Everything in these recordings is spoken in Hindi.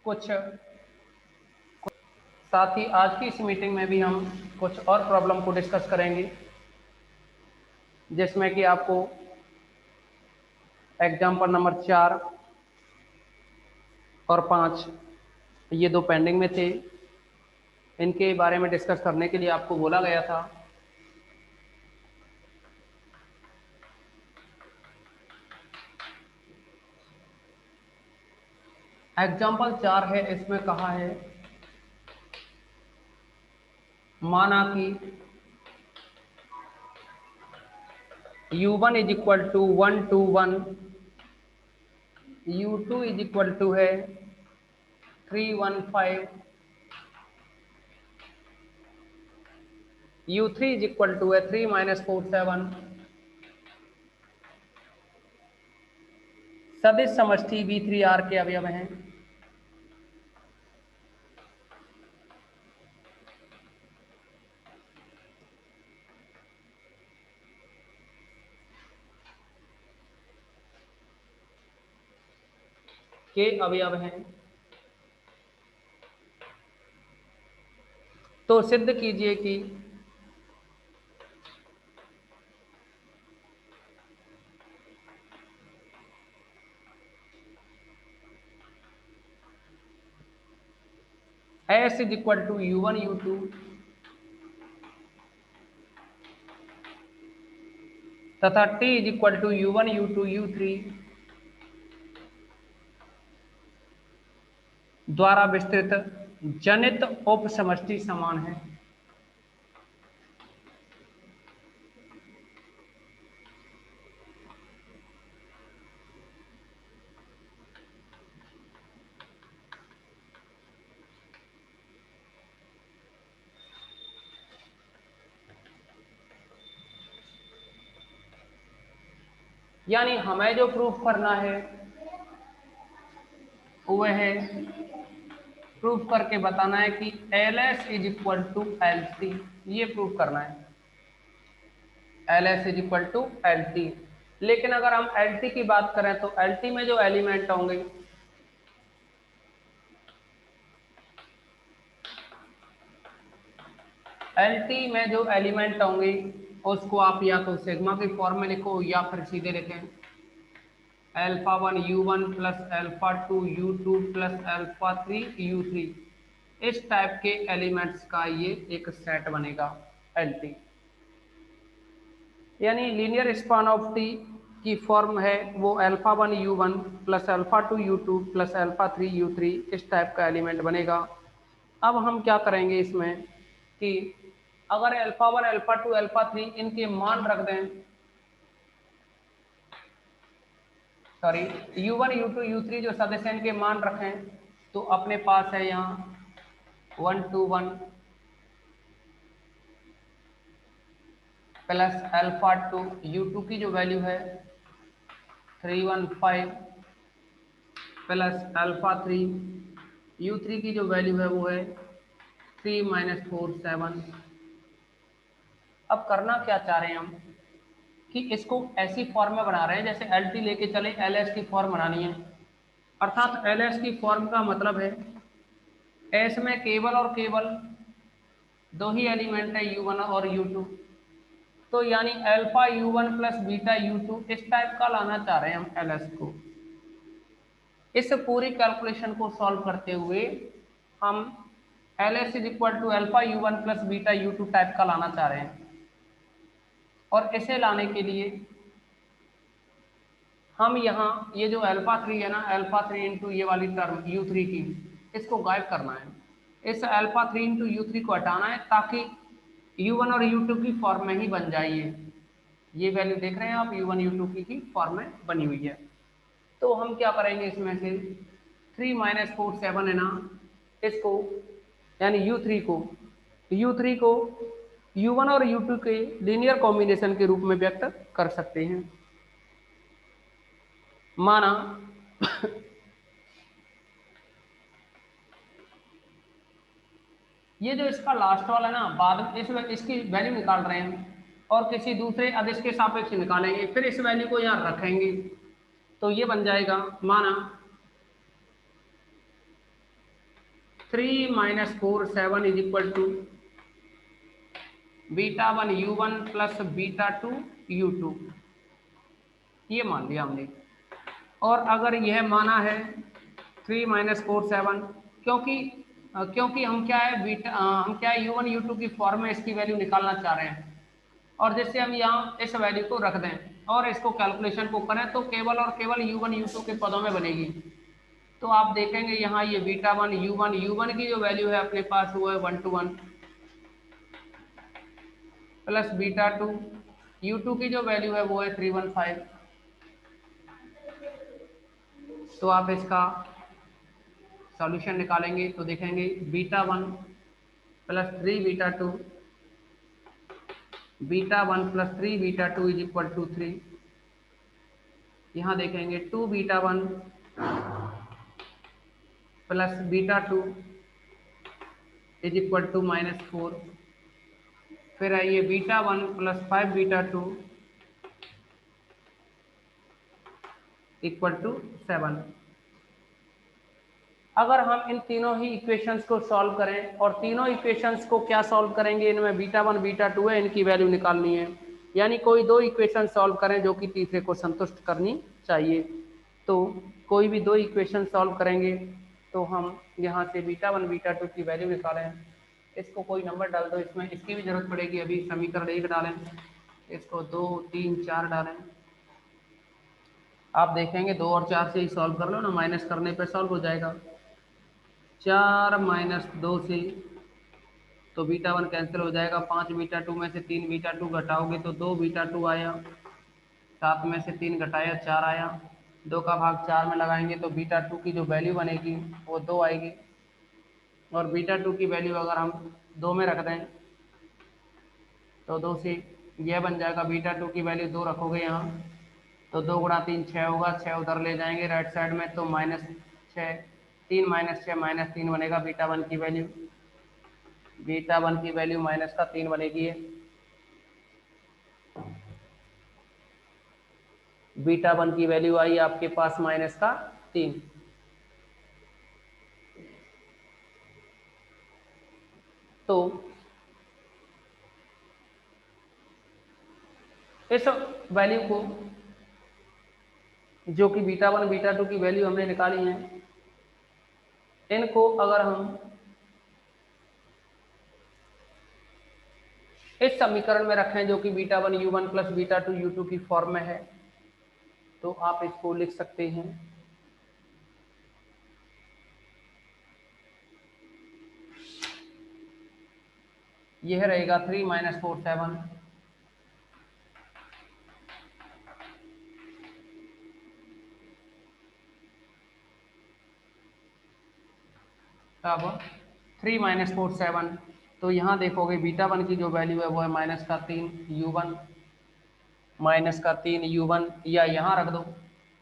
कुछ साथ ही आज की इस मीटिंग में भी हम कुछ और प्रॉब्लम को डिस्कस करेंगे, जिसमें कि आपको एग्जाम्पल नंबर 4 और 5 ये दो पेंडिंग में थे, इनके बारे में डिस्कस करने के लिए आपको बोला गया था। एग्जाम्पल 4 है, इसमें कहा है माना कि u1 is equal to 1 to 1, u2 is equal to है 315, u3 इज इक्वल टू है 3 - 47। सदिश समष्टि V3R के अवयव हैं। के अवयव हैं, तो सिद्ध कीजिए कि S is equal to u1 u2 तथा T is equal to u1 u2 u3 द्वारा विस्तृत जनित उप समष्टि समान है। यानी हमें जो प्रूफ करना है वह है प्रूफ करके बताना है कि LS is equal to LT, ये प्रूफ करना है LS is equal to LT। लेकिन अगर हम LT की बात करें तो LT में जो एलिमेंट होंगे उसको आप या तो सिग्मा की फॉर्म में लिखो या फिर सीधे लिखें α1 u1 plus α2 u2 plus α3 u3। इस टाइप के एलिमेंट्स का ये एक सेट बनेगा LT। यानी लीनियर स्पान ऑफ T की फॉर्म है वो α1 u1 plus α2 u2 plus α3 u3, इस टाइप का एलिमेंट बनेगा। अब हम क्या करेंगे इसमें कि अगर α1 α2 α3 इनके मान रख दें, सॉरी u1 u2 u3 जो सदस्य इनके मान रखें, तो अपने पास है यहाँ 1 to 1 प्लस α2 u2 की जो वैल्यू है 315 प्लस α3 u3 की जो वैल्यू है वो है 3 - 47। अब करना क्या चाह रहे हैं हम कि इसको ऐसी फॉर्म में बना रहे हैं जैसे LT लेके चले LS की फॉर्म बनानी है। अर्थात LS की फॉर्म का मतलब है S में केवल और केवल दो ही एलिमेंट है u1 और u2, तो यानी alpha u1 plus beta u2 इस टाइप का लाना चाह रहे हैं हम LS को। इस पूरी कैलकुलेशन को सॉल्व करते हुए हम LS is equal to alpha u1 plus beta u2 type का लाना चाह रहे हैं। और इसे लाने के लिए हम यहाँ ये जो α3 है ना, α3 इंटू ये वाली टर्म u3 की, इसको गायब करना है। इस α3 इंटू u3 को हटाना है ताकि u1 और u2 की फॉर्म में ही बन जाए। ये वैल्यू देख रहे हैं आप u1 u2 की फॉर्म में बनी हुई है। तो हम क्या करेंगे इसमें से 3 - 47 है ना, इसको यानी u3 को u1 और u2 के लीनियर कॉम्बिनेशन के रूप में व्यक्त कर सकते हैं। माना ये जो इसका लास्ट वाला है ना, बाद में इसकी वैल्यू निकाल रहे हैं और किसी दूसरे अदिश के सापेक्ष निकालेंगे, फिर इस वैल्यू को यहाँ रखेंगे, तो ये बन जाएगा माना 3 minus 4 7 is equal to beta 1 U1 plus beta 2 U2, ये मान लिया हमने। और अगर यह माना है 3 माइनस 4 7, क्योंकि हम क्या है हम क्या है U1 U2 की फॉर्म में इसकी वैल्यू निकालना चाह रहे हैं, और जैसे हम यहाँ इस वैल्यू को रख दें और इसको कैलकुलेशन को करें तो केवल और केवल U1 U2 के पदों में बनेगी। तो आप देखेंगे यहाँ ये बीटा 1 U1 की जो वैल्यू है अपने पास वो है 1 to 1 प्लस बीटा 2 U2 की जो वैल्यू है वो है 315। तो आप इसका सॉल्यूशन निकालेंगे तो देखेंगे beta 1 plus 3 beta 2 beta 1 plus 3 beta 2 is equal to 3। यहाँ देखेंगे 2 beta 1 plus beta 2 is equal to -4। फिर है ये beta 1 plus 5 beta 2 equal to 7। अगर हम इन तीनों ही इक्वेशंस को सॉल्व करें, और तीनों इक्वेशंस को क्या सॉल्व करेंगे, इनमें बीटा 1 बीटा 2 है, इनकी वैल्यू निकालनी है, यानी कोई दो इक्वेशन सॉल्व करें जो कि तीसरे को संतुष्ट करनी चाहिए। तो कोई भी दो इक्वेशन सॉल्व करेंगे तो हम यहाँ से बीटा 1 बीटा 2 की वैल्यू निकालें। इसको कोई नंबर डाल दो, इसमें इसकी भी जरूरत पड़ेगी। अभी समीकरण 1 डालें, इसको 2 3 4 डालें। आप देखेंगे 2 और 4 से ही सॉल्व कर लो ना, माइनस करने पे सॉल्व हो जाएगा। 4 माइनस 2 से तो बीटा 1 कैंसिल हो जाएगा। 5 बीटा 2 में से 3 बीटा 2 घटाओगे तो 2 बीटा 2 आया। 7 में से 3 घटाया 4 आया। 2 का भाग 4 में लगाएंगे तो बीटा 2 की जो वैल्यू बनेगी वो 2 आएगी। और बीटा 2 की वैल्यू अगर हम 2 में रख दें तो 2 से यह बन जाएगा, बीटा 2 की वैल्यू 2 रखोगे यहाँ तो 2 गुणा 3 6 होगा। 6 उधर ले जाएंगे राइट साइड में तो -6, 3 माइनस 6 -3 बनेगा बीटा 1 की वैल्यू। बीटा 1 की वैल्यू -3 बनेगी। बीटा 1 की वैल्यू आई आपके पास -3। तो इस वैल्यू को, जो कि बीटा 1 बीटा 2 की वैल्यू हमने निकाली है, इनको अगर हम इस समीकरण में रखें जो कि beta 1 U1 plus beta 2 U2 की फॉर्म में है, तो आप इसको लिख सकते हैं यह रहेगा 3 माइनस 4 7 अब 3 माइनस 4 7। तो यहाँ देखोगे बीटा 1 की जो वैल्यू है वो है -3 U1 -3 U1, या यहाँ रख दो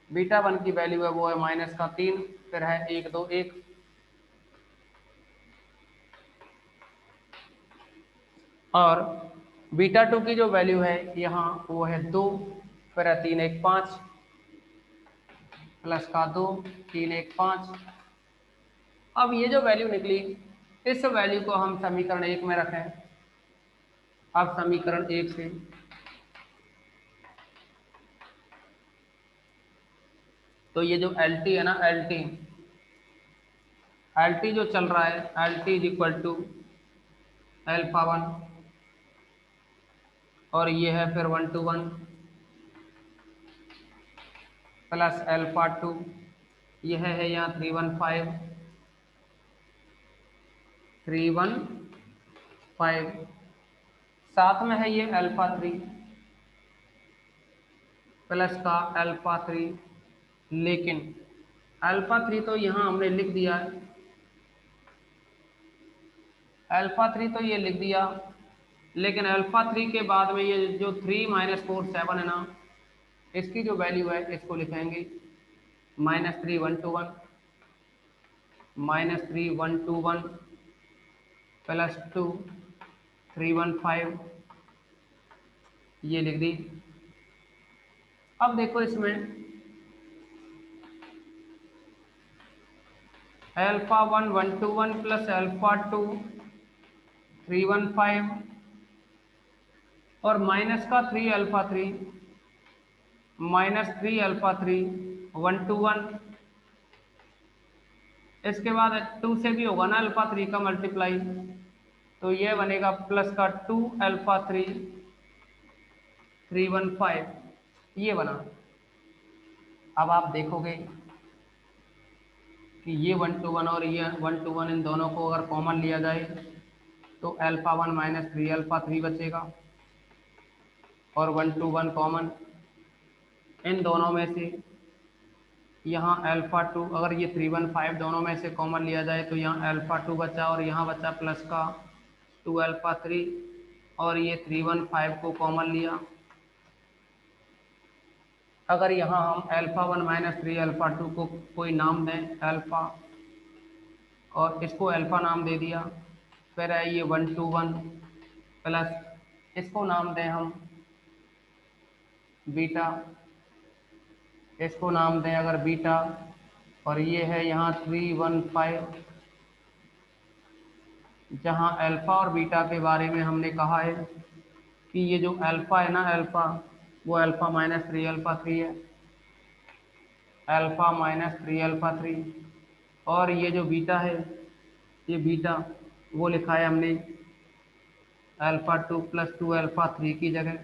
बीटा 1 की वैल्यू है वो है -3, फिर है 1 2 1। और बीटा 2 की जो वैल्यू है यहाँ वो है 2, फिर है 3 1 5 प्लस का 2 3 1 5। अब ये जो वैल्यू निकली, इस वैल्यू को हम समीकरण 1 में रखें। अब समीकरण 1 से तो ये जो LT है ना, LT जो चल रहा है, LT is equal to alpha 1, और ये है फिर 1 to 1 प्लस अल्फा 2, यह है यहाँ 315 साथ में है ये अल्फा 3 प्लस का अल्फा 3। लेकिन अल्फा 3 तो यहाँ हमने लिख दिया है, अल्फा 3 तो ये लिख दिया, लेकिन अल्फा 3 के बाद में ये जो 3 माइनस 4 7 है ना, इसकी जो वैल्यू है इसको लिखेंगे -3 1 to 1 -3 1 to 1 प्लस 2 315, ये लिख दी। अब देखो इसमें अल्फा 1 121 प्लस अल्फा 2 315 और माइनस का 3 अल्फा 3 माइनस 3 अल्फा 3 121। इसके बाद 2 से भी होगा ना अल्फा 3 का मल्टीप्लाई, तो ये बनेगा प्लस का 2 अल्फा 3 315, ये बना। अब आप देखोगे कि ये 121 और ये 121 इन दोनों को अगर कॉमन लिया जाए तो अल्फा 1 माइनस 3 अल्फा 3 बचेगा और 121 कॉमन इन दोनों में से। यहाँ अल्फा 2 अगर ये 315 दोनों में से कॉमन लिया जाए तो यहाँ अल्फा 2 बचा और यहाँ बचा प्लस का 2 अल्फा 3 और ये 315 को कॉमन लिया। अगर यहाँ हम अल्फा 1 माइनस 3 अल्फा 2 को कोई नाम दें अल्फा और इसको अल्फा नाम दे दिया, फिर है ये 121 प्लस इसको नाम दें हम बीटा, इसको नाम दें अगर बीटा, और ये है यहाँ 315 जहाँ अल्फा और बीटा के बारे में हमने कहा है कि ये जो अल्फा है ना अल्फा, वो अल्फा माइनस 3 अल्फा 3 है, अल्फा माइनस 3 अल्फा 3। और ये जो बीटा है, ये बीटा वो लिखा है हमने अल्फा 2 प्लस 2 अल्फा 3 की जगह।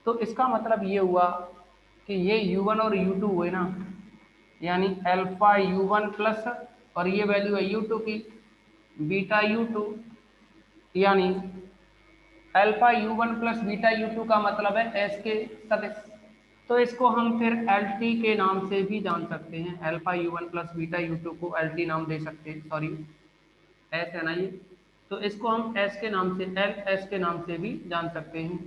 तो इसका मतलब ये हुआ कि ये u1 और u2 हुए ना, यानी अल्फा u1 प्लस और ये वैल्यू है u2 की बीटा u2, यानी alpha u1 plus beta u2 का मतलब है एस के सदिश। तो इसको हम फिर एल टी के नाम से भी जान सकते हैं, alpha u1 plus beta u2 को एल टी नाम दे सकते हैं, सॉरी एस है ना ये, तो इसको हम एस के नाम से एल एस के नाम से भी जान सकते हैं,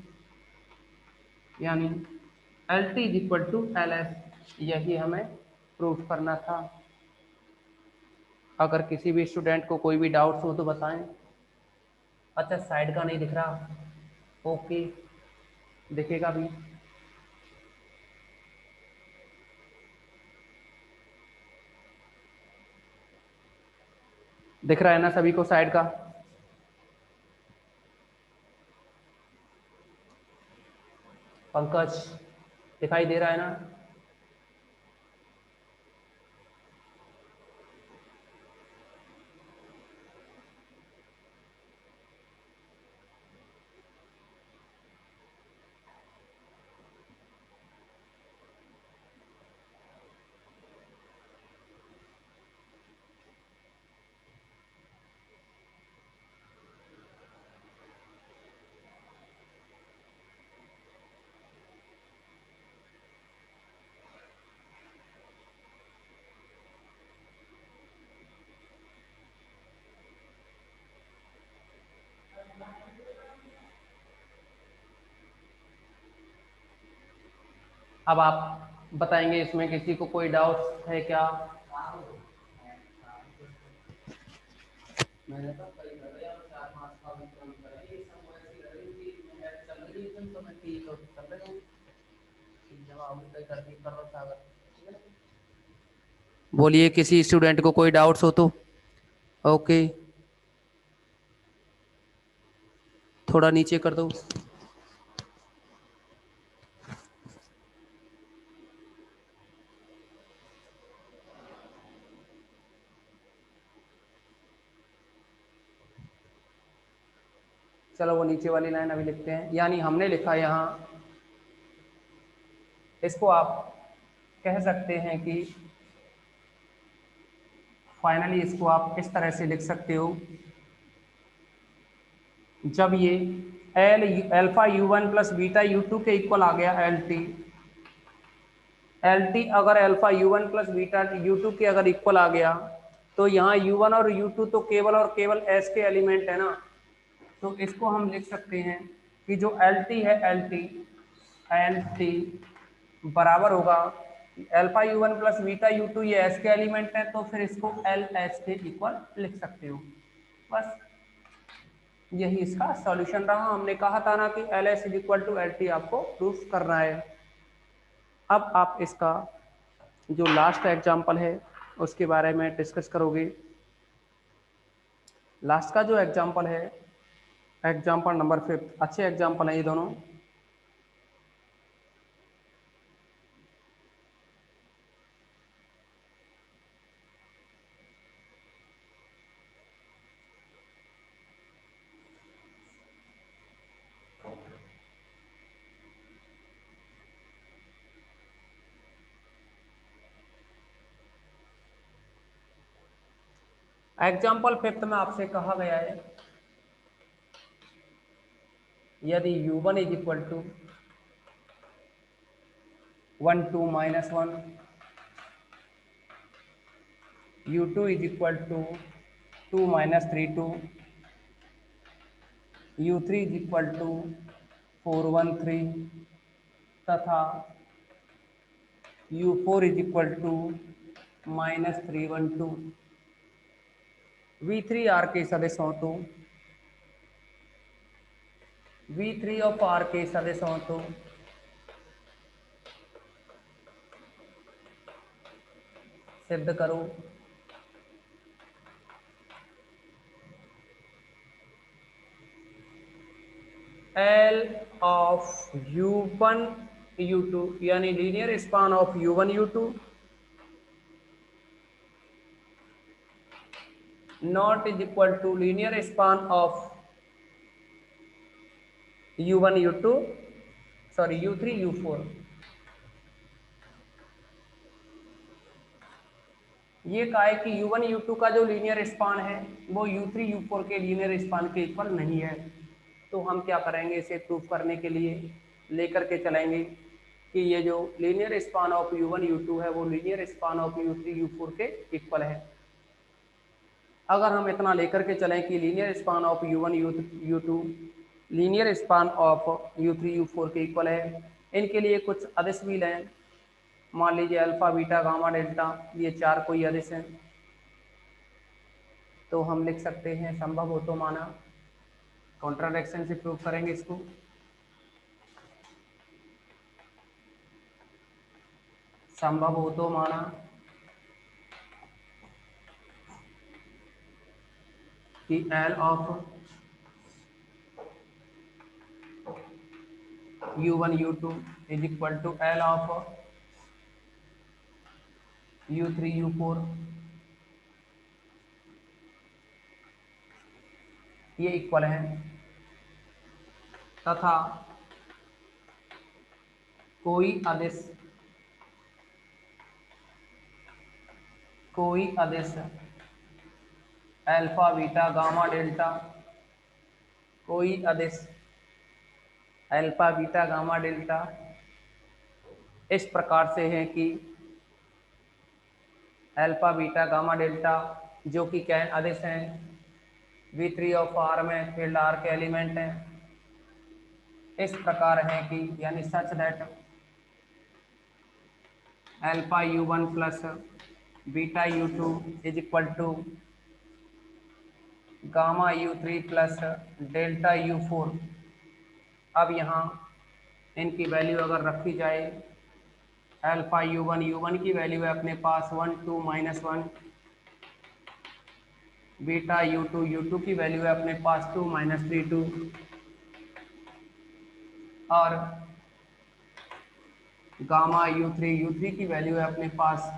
यानी L T is equal to L S. यही हमें प्रूफ करना था। अगर किसी भी स्टूडेंट को कोई भी डाउट्स हो तो बताएं। अच्छा साइड का नहीं दिख रहा, ओके दिखेगा भी। दिख रहा है ना सभी को साइड का? पंकज दिखाई दे रहा है ना? अब आप बताएंगे इसमें किसी को कोई डाउट है क्या? मैंने तो कई कर दिया, 4-5 का भी काम करा, ये सब ऐसी लग रही थी मैं चल रही है तुम समझ के तो कर रहे हो जवाब करके कर रहा था। अगर बोलिए किसी स्टूडेंट को कोई डाउट्स हो तो ओके, थोड़ा नीचे कर दो। चलो वो नीचे वाली लाइन अभी लिखते हैं, यानी हमने लिखा यहाँ, इसको आप कह सकते हैं कि फाइनली इसको आप इस तरह से लिख सकते हो, जब ये L alpha u1 plus beta u2 के इक्वल आ गया एल टी अगर alpha u1 plus beta u2 के अगर इक्वल आ गया तो यहाँ u1 और u2 तो केवल और केवल s के एलिमेंट है ना, तो इसको हम लिख सकते हैं कि जो एल टी है एल टी बराबर होगा alpha u1 plus beta u2, ये s के एलिमेंट है तो फिर इसको एल एस के इक्वल लिख सकते हो। बस यही इसका सॉल्यूशन रहा। हमने कहा था ना कि L S is equal to L T आपको प्रूफ करना है। अब आप इसका जो लास्ट एग्जाम्पल है उसके बारे में डिस्कस करोगे। लास्ट का जो एग्जाम्पल है, एग्जाम्पल नंबर 5, अच्छे एग्जाम्पल हैं ये दोनों। एग्जाम्पल 5 में आपसे कहा गया है यदि u1 is equal to 1 2 minus 1, u2 is equal to 2 minus 3 2, u3 is equal to 4 1 3 तथा u4 is equal to minus 3 1 2। v3 r के सदिश हो तो v3 ऑफ r के सदिश हो तो सिद्ध करो। L ऑफ u1 u2 यानी linear span of u1 u2 not is equal to linear span of u1 u2 sorry u3 u4। ये कहा है कि u1 u2 का जो लीनियर स्पान है वो u3 u4 के लीनियर स्पान के इक्वल नहीं है। तो हम क्या करेंगे, इसे प्रूफ करने के लिए लेकर के चलेंगे कि ये जो linear span of u1 u2 है वो linear span of u3 u4 के इक्वल है। अगर हम इतना लेकर के चलें कि linear span of u1 u2 linear span of u3 u4 के इक्वल है, इनके लिए कुछ अदिश भी लें। मान लीजिए अल्फा बीटा गामा डेल्टा, ये 4 कोई अदिश हैं, तो हम लिख सकते हैं संभव हो तो माना। कॉन्ट्राडिक्शन से प्रूव करेंगे इसको। संभव हो तो माना कि L of u1 u2 is equal to L of u3 u4, ये इक्वल है तथा कोई अदिश अल्फा बीटा गामा डेल्टा, कोई अदिश अल्फा बीटा गामा डेल्टा इस प्रकार से है कि अल्फा बीटा गामा डेल्टा जो कि क्या है, अदिश हैं, v3 ऑफ r में फील्ड r के एलिमेंट हैं, इस प्रकार है कि यानी such that alpha u1 plus beta u2 is equal to gamma u3 plus delta u4। अब यहाँ इनकी वैल्यू अगर रखी जाए, अल्फा u1 की वैल्यू है अपने पास 1 2 माइनस 1, बीटा u2 की वैल्यू है अपने पास 2 माइनस 3 2, और गामा u3 की वैल्यू है अपने पास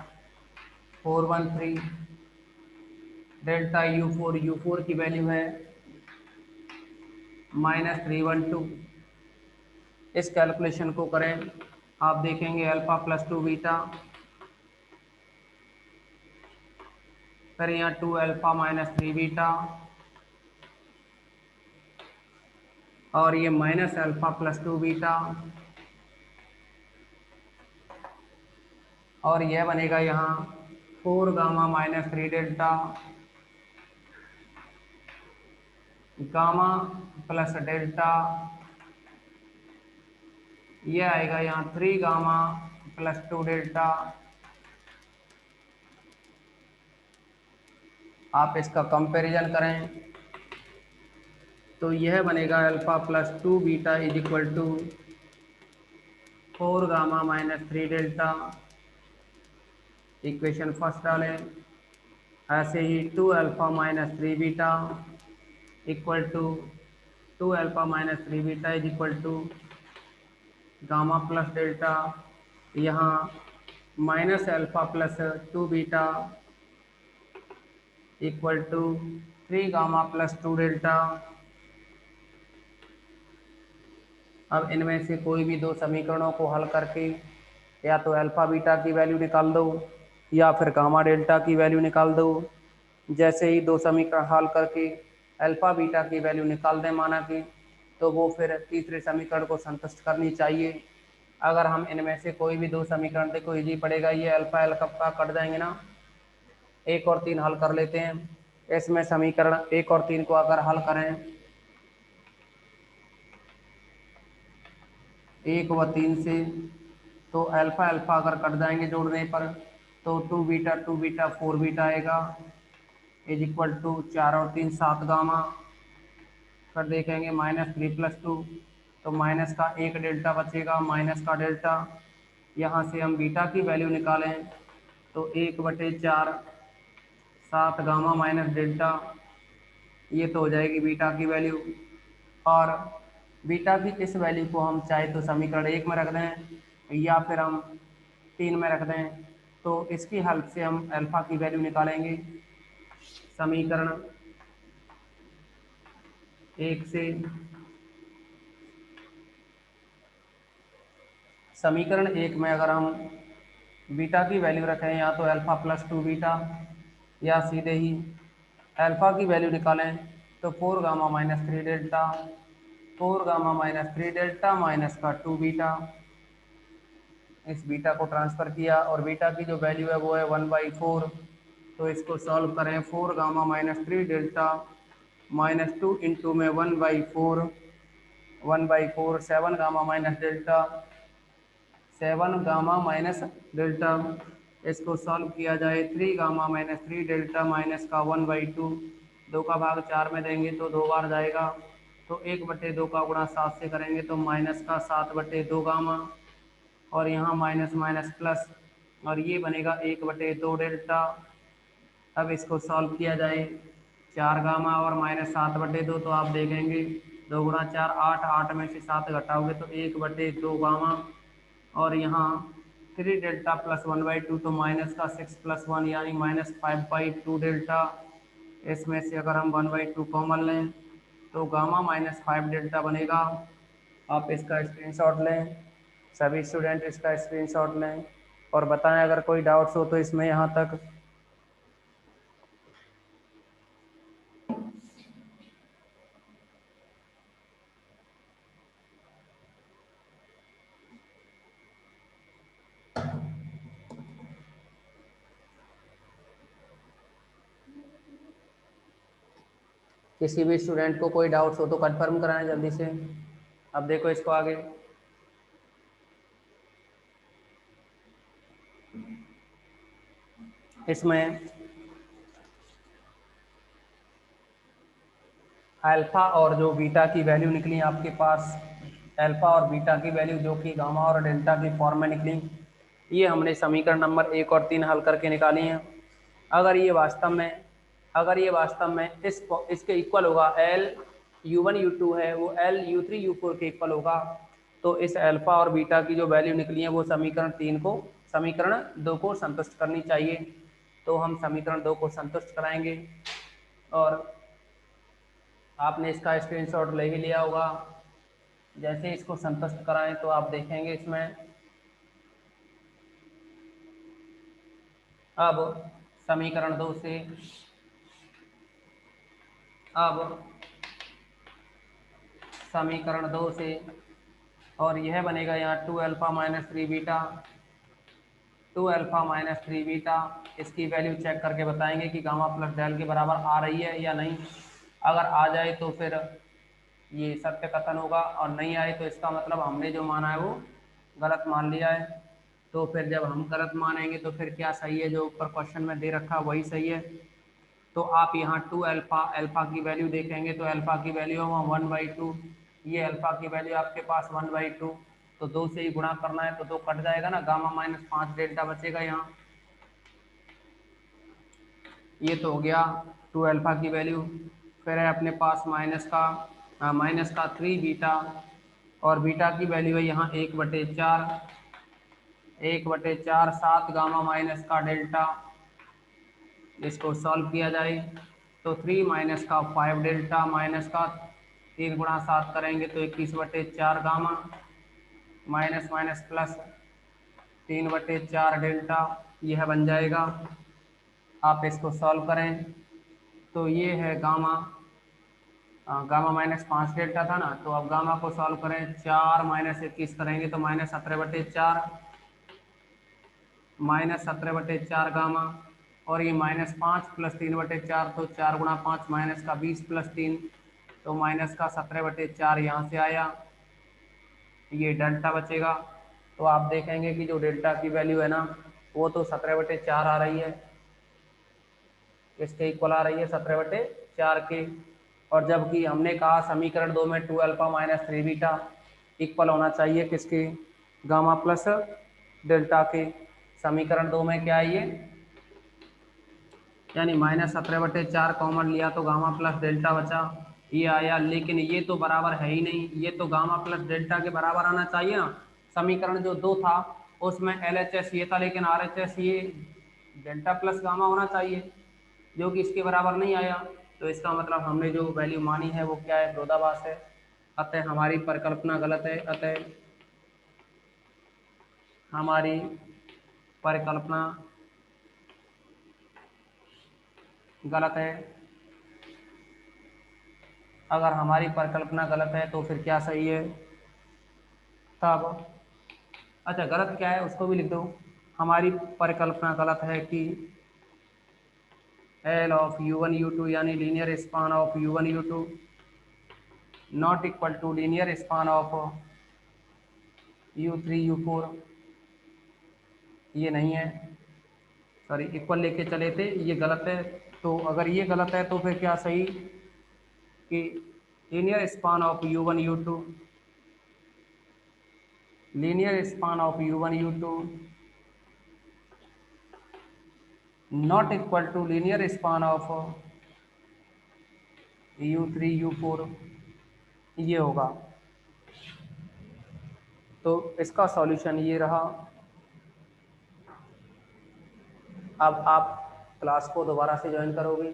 4 1 3, डेल्टा u4 की वैल्यू है माइनस 3 1 2। इस कैलकुलेशन को करें, आप देखेंगे अल्फा प्लस 2 बीटा, फिर यहाँ 2 अल्फा माइनस 3 बीटा, और ये माइनस अल्फा प्लस 2 बीटा, और यह बनेगा यहाँ 4 gamma minus 3 delta, gamma plus delta, ये आएगा यहाँ 3 गामा प्लस 2 डेल्टा। आप इसका कंपैरिजन करें तो यह बनेगा alpha plus 2 beta is equal to 4 gamma minus 3 delta, equation first डालें, ऐसे ही 2 alpha minus 3 beta equal to 2 alpha minus 3 beta is equal to gamma plus delta, यहाँ minus alpha plus 2 beta equal to 3 gamma plus 2 delta. अब इनमें से कोई भी दो समीकरणों को हल करके या तो अल्फा बीटा की वैल्यू निकाल दो या फिर गामा डेल्टा की वैल्यू निकाल दो। जैसे ही दो समीकरण हल करके अल्फा बीटा की वैल्यू निकाल दें माना कि, तो वो फिर तीसरे समीकरण को संतुष्ट करनी चाहिए। अगर हम इनमें से कोई भी दो समीकरण, देखो इजी पड़ेगा, ये अल्फा अल्फा कट जाएंगे ना, 1 और 3 हल कर लेते हैं। इसमें समीकरण 1 और 3 को अगर हल करें 1 व 3 से, तो अल्फा अल्फा अगर कट जाएंगे जोड़ने पर, तो 2 बीटा 4 बीटा आएगा इज इक्वल टू 4 और 3 7 गामा। फिर देखेंगे -3 + 2, तो माइनस का एक डेल्टा बचेगा, माइनस का डेल्टा। यहाँ से हम बीटा की वैल्यू निकालें तो 1/4 7 गामा माइनस डेल्टा, ये तो हो जाएगी बीटा की वैल्यू। और बीटा की इस वैल्यू को हम चाहे तो समीकरण 1 में रख दें या फिर हम 3 में रख दें, तो इसकी हेल्प से हम अल्फा की वैल्यू निकालेंगे। समीकरण 1 से, समीकरण 1 में अगर हम बीटा की वैल्यू रखें या तो अल्फा प्लस 2 बीटा, या सीधे ही अल्फा की वैल्यू निकालें तो 4 gamma minus 3 delta, 4 gamma minus 3 delta minus का 2 बीटा। इस बीटा को ट्रांसफर किया और बीटा की जो वैल्यू है वो है 1/4। तो इसको सॉल्व करें, 4 gamma minus 3 delta minus 2 into में 1/4, 1/4 7 gamma minus delta, 7 gamma minus delta. इसको सॉल्व किया जाए, 3 गामा माइनस 3 डेल्टा माइनस का 1/2, 2 का भाग 4 में देंगे तो 2 बार जाएगा, तो 1/2 का गुणा 7 से करेंगे तो माइनस का 7/2 गामा, और यहाँ माइनस माइनस प्लस, और ये बनेगा 1/2 डेल्टा। अब इसको सॉल्व किया जाए, 4 गामा और -7/2, तो आप देखेंगे 2 गुणा 4 8, 8 में से 7 घटाओगे तो 1/2 गामा, और यहाँ 3 डेल्टा प्लस 1/2, तो माइनस का 6 + 1 यानी -5/2 डेल्टा। इसमें से अगर हम 1/2 कॉमन लें तो गामा -5 डेल्टा बनेगा। आप इसका स्क्रीनशॉट लें, सभी स्टूडेंट इसका स्क्रीनशॉट लें और बताएं अगर कोई डाउट्स हो तो इसमें यहाँ तक। किसी भी स्टूडेंट को कोई डाउट्स हो तो कंफर्म कराएं जल्दी से। अब देखो इसको आगे, इसमें अल्फा और जो बीटा की वैल्यू निकली आपके पास, अल्फा और बीटा की वैल्यू जो कि गामा और डेल्टा की फॉर्म में निकली, ये हमने समीकरण नंबर 1 और 3 हल करके निकाली हैं। अगर ये वास्तव में इसके इक्वल होगा, L U1 U2 है वो L U3 U4 के इक्वल होगा, तो इस अल्फा और बीटा की जो वैल्यू निकली है वो समीकरण 2 को संतुष्ट करनी चाहिए। तो हम समीकरण 2 को संतुष्ट कराएंगे और आपने इसका स्क्रीनशॉट ले ही लिया होगा। जैसे इसको संतुष्ट कराएं तो आप देखेंगे इसमें अब समीकरण 2 से, अब समीकरण 2 से, और यह बनेगा यहाँ 2 alpha minus 3 beta, 2 alpha minus 3 beta. इसकी वैल्यू चेक करके बताएंगे कि गामा प्लस डेल के बराबर आ रही है या नहीं। अगर आ जाए तो फिर ये सत्य कथन होगा, और नहीं आए तो इसका मतलब हमने जो माना है वो गलत मान लिया है। तो फिर जब हम गलत मानेंगे तो फिर क्या सही है, जो ऊपर क्वेश्चन में दे रखा वही सही है। तो आप यहाँ 2 अल्फा की वैल्यू देखेंगे तो अल्फा की वैल्यू 1/2, ये अल्फा की वैल्यू आपके पास 1/2, तो 2 से ही गुणा करना है तो 2 कट जाएगा ना, गामा -5 डेल्टा बचेगा यहाँ। ये तो हो गया 2 अल्फा की वैल्यू। फिर है अपने पास माइनस का 3 बीटा, और बीटा की वैल्यू है यहाँ 1/4, 1/4 7 गामा माइनस का डेल्टा। इसको सॉल्व किया जाए तो 3 माइनस का 5 डेल्टा माइनस का 3 गुणा 7 करेंगे तो 21/4 gamma minus minus plus 3/4 delta, यह बन जाएगा। आप इसको सॉल्व करें तो ये है गामा, गामा माइनस 5 डेल्टा था ना, तो अब गामा को सॉल्व करें 4 माइनस 21 करेंगे तो -17/4 -17/4 गामा, और ये -5 प्लस 3/4 तो 4 गुणा 5 माइनस का 20 प्लस 3 तो माइनस का 17/4 यहाँ से आया, ये डेल्टा बचेगा। तो आप देखेंगे कि जो डेल्टा की वैल्यू है ना वो तो 17/4 आ रही है, इसके इक्वल आ रही है 17/4 के। और जबकि हमने कहा समीकरण 2 में 2 अल्फा माइनस 3 बीटा इक्वल होना चाहिए किसके, गामा प्लस डेल्टा के। समीकरण 2 में क्या है ये, यानी -17/4 कॉमन लिया तो गामा प्लस डेल्टा बचा, ये आया। लेकिन ये तो बराबर है ही नहीं, ये तो गामा प्लस डेल्टा के बराबर आना चाहिए ना। समीकरण जो 2 था उसमें LHS ये था, लेकिन RHS ये डेल्टा प्लस गामा होना चाहिए, जो कि इसके बराबर नहीं आया। तो इसका मतलब हमने जो वैल्यू मानी है वो क्या है, विरोधाभास है। अतः हमारी परिकल्पना गलत है, अतः हमारी परिकल्पना गलत है। अगर हमारी परिकल्पना गलत है तो फिर क्या सही है तब, अच्छा गलत क्या है उसको भी लिख दो। हमारी परिकल्पना गलत है कि L ऑफ U1 U2 यानी linear span of U1 U2 not equal to linear span of U3 U4, ये नहीं है, सॉरी इक्वल लेके चले थे, ये गलत है। तो अगर ये गलत है तो फिर क्या सही कि linear span of U1 U2, linear span of U1 U2 not equal to linear span of U3 U4, ये होगा। तो इसका सॉल्यूशन ये रहा। अब आप क्लास को दोबारा से ज्वाइन करोगे।